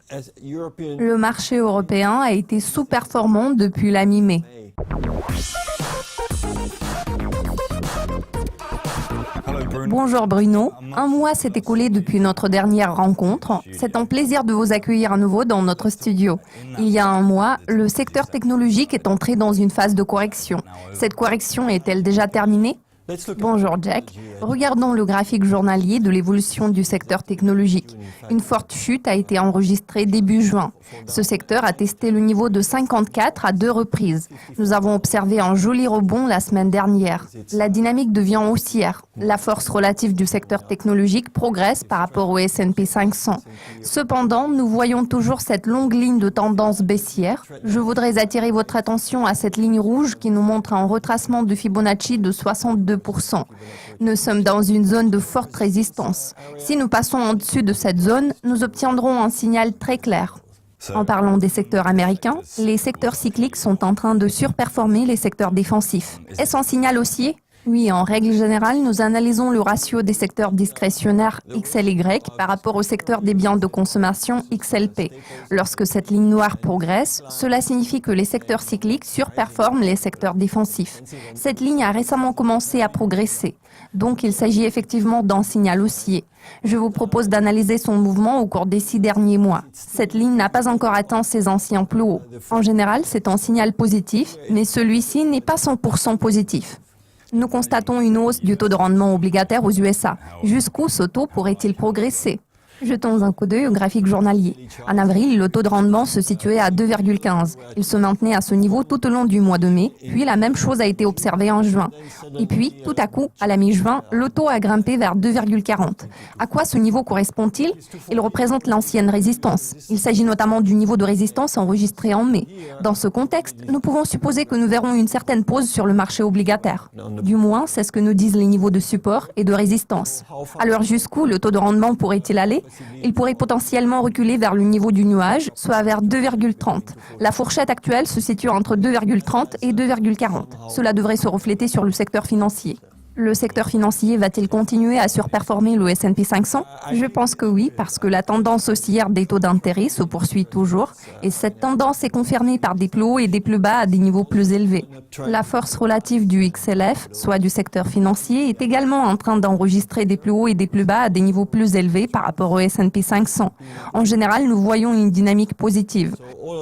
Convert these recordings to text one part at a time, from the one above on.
Le marché européen a été sous-performant depuis la mi-mai. Bonjour Bruno, un mois s'est écoulé depuis notre dernière rencontre. C'est un plaisir de vous accueillir à nouveau dans notre studio. Il y a un mois, le secteur technologique est entré dans une phase de correction. Cette correction est-elle déjà terminée ? Bonjour Jack. Regardons le graphique journalier de l'évolution du secteur technologique. Une forte chute a été enregistrée début juin. Ce secteur a testé le niveau de 54 à 2 reprises. Nous avons observé un joli rebond la semaine dernière. La dynamique devient haussière. La force relative du secteur technologique progresse par rapport au S&P 500. Cependant, nous voyons toujours cette longue ligne de tendance baissière. Je voudrais attirer votre attention à cette ligne rouge qui nous montre un retracement de Fibonacci de 62%. Nous sommes dans une zone de forte résistance. Si nous passons en dessus de cette zone, nous obtiendrons un signal très clair. En parlant des secteurs américains, les secteurs cycliques sont en train de surperformer les secteurs défensifs. Est-ce un signal haussier ? Oui, en règle générale, nous analysons le ratio des secteurs discrétionnaires XLY par rapport au secteur des biens de consommation XLP. Lorsque cette ligne noire progresse, cela signifie que les secteurs cycliques surperforment les secteurs défensifs. Cette ligne a récemment commencé à progresser. Donc, il s'agit effectivement d'un signal haussier. Je vous propose d'analyser son mouvement au cours des 6 derniers mois. Cette ligne n'a pas encore atteint ses anciens plus hauts. En général, c'est un signal positif, mais celui-ci n'est pas 100% positif. Nous constatons une hausse du taux de rendement obligataire aux USA. Jusqu'où ce taux pourrait-il progresser ? Jetons un coup d'œil au graphique journalier. En avril, le taux de rendement se situait à 2,15. Il se maintenait à ce niveau tout au long du mois de mai, puis la même chose a été observée en juin. Et puis, tout à coup, à la mi-juin, le taux a grimpé vers 2,40. À quoi ce niveau correspond-il ? Il représente l'ancienne résistance. Il s'agit notamment du niveau de résistance enregistré en mai. Dans ce contexte, nous pouvons supposer que nous verrons une certaine pause sur le marché obligataire. Du moins, c'est ce que nous disent les niveaux de support et de résistance. Alors jusqu'où le taux de rendement pourrait-il aller ? Il pourrait potentiellement reculer vers le niveau du nuage, soit vers 2,30. La fourchette actuelle se situe entre 2,30 et 2,40. Cela devrait se refléter sur le secteur financier. Le secteur financier va-t-il continuer à surperformer le S&P 500 ? Je pense que oui, parce que la tendance haussière des taux d'intérêt se poursuit toujours et cette tendance est confirmée par des plus hauts et des plus bas à des niveaux plus élevés. La force relative du XLF, soit du secteur financier, est également en train d'enregistrer des plus hauts et des plus bas à des niveaux plus élevés par rapport au S&P 500. En général, nous voyons une dynamique positive.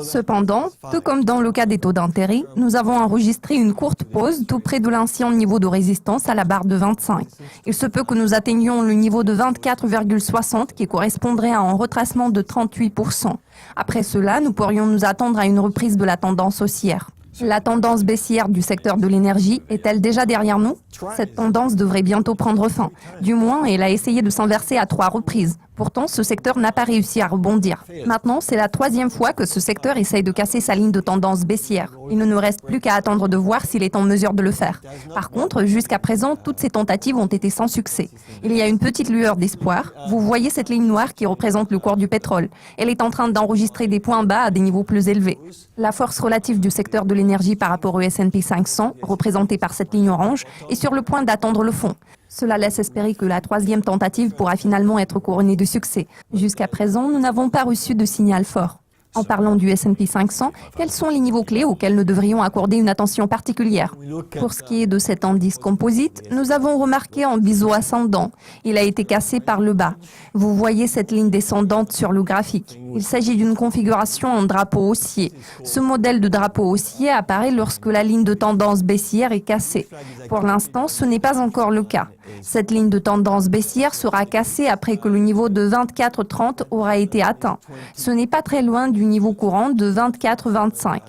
Cependant, tout comme dans le cas des taux d'intérêt, nous avons enregistré une courte pause tout près de l'ancien niveau de résistance à la barre de 25. Il se peut que nous atteignions le niveau de 24,60 qui correspondrait à un retracement de 38%. Après cela, nous pourrions nous attendre à une reprise de la tendance haussière. La tendance baissière du secteur de l'énergie est-elle déjà derrière nous ? Cette tendance devrait bientôt prendre fin. Du moins, elle a essayé de s'inverser à 3 reprises. Pourtant, ce secteur n'a pas réussi à rebondir. Maintenant, c'est la 3e fois que ce secteur essaye de casser sa ligne de tendance baissière. Il ne nous reste plus qu'à attendre de voir s'il est en mesure de le faire. Par contre, jusqu'à présent, toutes ces tentatives ont été sans succès. Il y a une petite lueur d'espoir. Vous voyez cette ligne noire qui représente le cours du pétrole. Elle est en train d'enregistrer des points bas à des niveaux plus élevés. La force relative du secteur de l'énergie par rapport au S&P 500, représentée par cette ligne orange, est sur le point d'atteindre le fond. Cela laisse espérer que la 3e tentative pourra finalement être couronnée de succès. Jusqu'à présent, nous n'avons pas reçu de signal fort. En parlant du S&P 500, quels sont les niveaux clés auxquels nous devrions accorder une attention particulière ? Pour ce qui est de cet indice composite, nous avons remarqué un biseau ascendant. Il a été cassé par le bas. Vous voyez cette ligne descendante sur le graphique. Il s'agit d'une configuration en drapeau haussier. Ce modèle de drapeau haussier apparaît lorsque la ligne de tendance baissière est cassée. Pour l'instant, ce n'est pas encore le cas. Cette ligne de tendance baissière sera cassée après que le niveau de 24,30 aura été atteint. Ce n'est pas très loin du niveau courant de 24,25.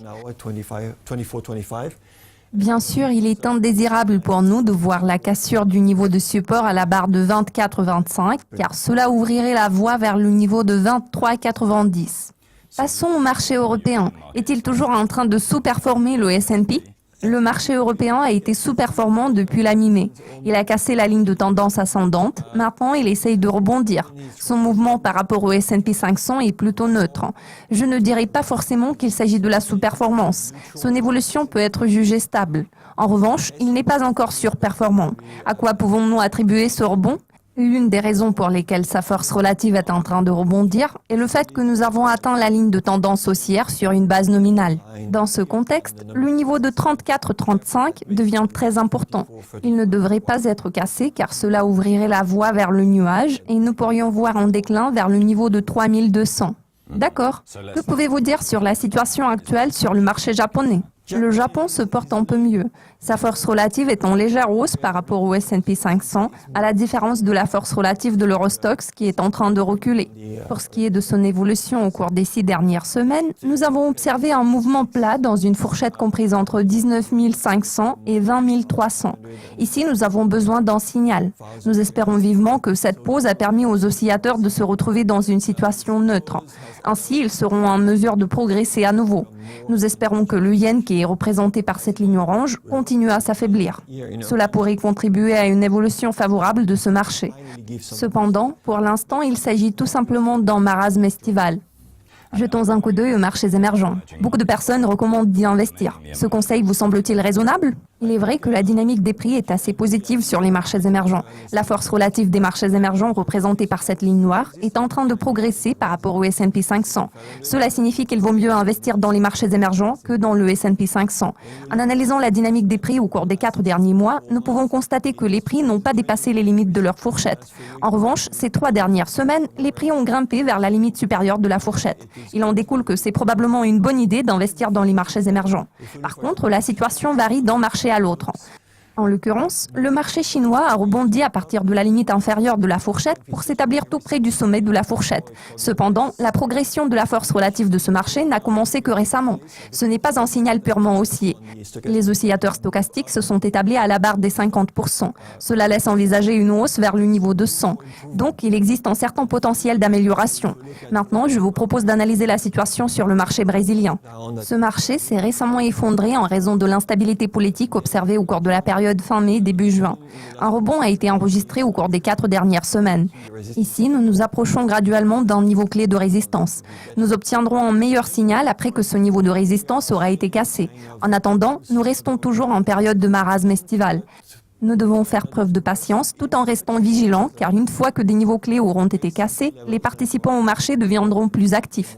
Bien sûr, il est indésirable pour nous de voir la cassure du niveau de support à la barre de 24,25 car cela ouvrirait la voie vers le niveau de 23,90. Passons au marché européen. Est-il toujours en train de sous-performer le S&P ? Le marché européen a été sous-performant depuis la mi-mai. Il a cassé la ligne de tendance ascendante. Maintenant, il essaye de rebondir. Son mouvement par rapport au S&P 500 est plutôt neutre. Je ne dirais pas forcément qu'il s'agit de la sous-performance. Son évolution peut être jugée stable. En revanche, il n'est pas encore surperformant. À quoi pouvons-nous attribuer ce rebond ? L'une des raisons pour lesquelles sa force relative est en train de rebondir est le fait que nous avons atteint la ligne de tendance haussière sur une base nominale. Dans ce contexte, le niveau de 34,35 devient très important. Il ne devrait pas être cassé car cela ouvrirait la voie vers le nuage et nous pourrions voir un déclin vers le niveau de 3200. D'accord. Que pouvez-vous dire sur la situation actuelle sur le marché japonais ? Le Japon se porte un peu mieux. Sa force relative est en légère hausse par rapport au S&P 500, à la différence de la force relative de l'Eurostoxx qui est en train de reculer. Pour ce qui est de son évolution au cours des 6 dernières semaines, nous avons observé un mouvement plat dans une fourchette comprise entre 19 500 et 20 300. Ici, nous avons besoin d'un signal. Nous espérons vivement que cette pause a permis aux oscillateurs de se retrouver dans une situation neutre. Ainsi, ils seront en mesure de progresser à nouveau. Nous espérons que le yen, qui est représenté par cette ligne orange, continue à s'affaiblir. Cela pourrait contribuer à une évolution favorable de ce marché. Cependant, pour l'instant, il s'agit tout simplement d'un marasme estival. Jetons un coup d'œil aux marchés émergents. Beaucoup de personnes recommandent d'y investir. Ce conseil vous semble-t-il raisonnable ? Il est vrai que la dynamique des prix est assez positive sur les marchés émergents. La force relative des marchés émergents représentée par cette ligne noire est en train de progresser par rapport au S&P 500. Cela signifie qu'il vaut mieux investir dans les marchés émergents que dans le S&P 500. En analysant la dynamique des prix au cours des 4 derniers mois, nous pouvons constater que les prix n'ont pas dépassé les limites de leur fourchette. En revanche, ces 3 dernières semaines, les prix ont grimpé vers la limite supérieure de la fourchette. Il en découle que c'est probablement une bonne idée d'investir dans les marchés émergents. Par contre, la situation varie d'un marché à l'autre. En l'occurrence, le marché chinois a rebondi à partir de la limite inférieure de la fourchette pour s'établir tout près du sommet de la fourchette. Cependant, la progression de la force relative de ce marché n'a commencé que récemment. Ce n'est pas un signal purement haussier. Les oscillateurs stochastiques se sont établis à la barre des 50%. Cela laisse envisager une hausse vers le niveau de 100. Donc, il existe un certain potentiel d'amélioration. Maintenant, je vous propose d'analyser la situation sur le marché brésilien. Ce marché s'est récemment effondré en raison de l'instabilité politique observée au cours de la période fin mai, début juin. Un rebond a été enregistré au cours des 4 dernières semaines. Ici, nous nous approchons graduellement d'un niveau clé de résistance. Nous obtiendrons un meilleur signal après que ce niveau de résistance aura été cassé. En attendant, nous restons toujours en période de marasme estival. Nous devons faire preuve de patience tout en restant vigilants, car une fois que des niveaux clés auront été cassés, les participants au marché deviendront plus actifs.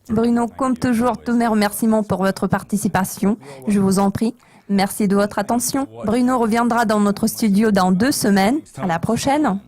Bruno, comme toujours, tous mes remerciements pour votre participation. Je vous en prie. Merci de votre attention. Bruno reviendra dans notre studio dans 2 semaines. À la prochaine.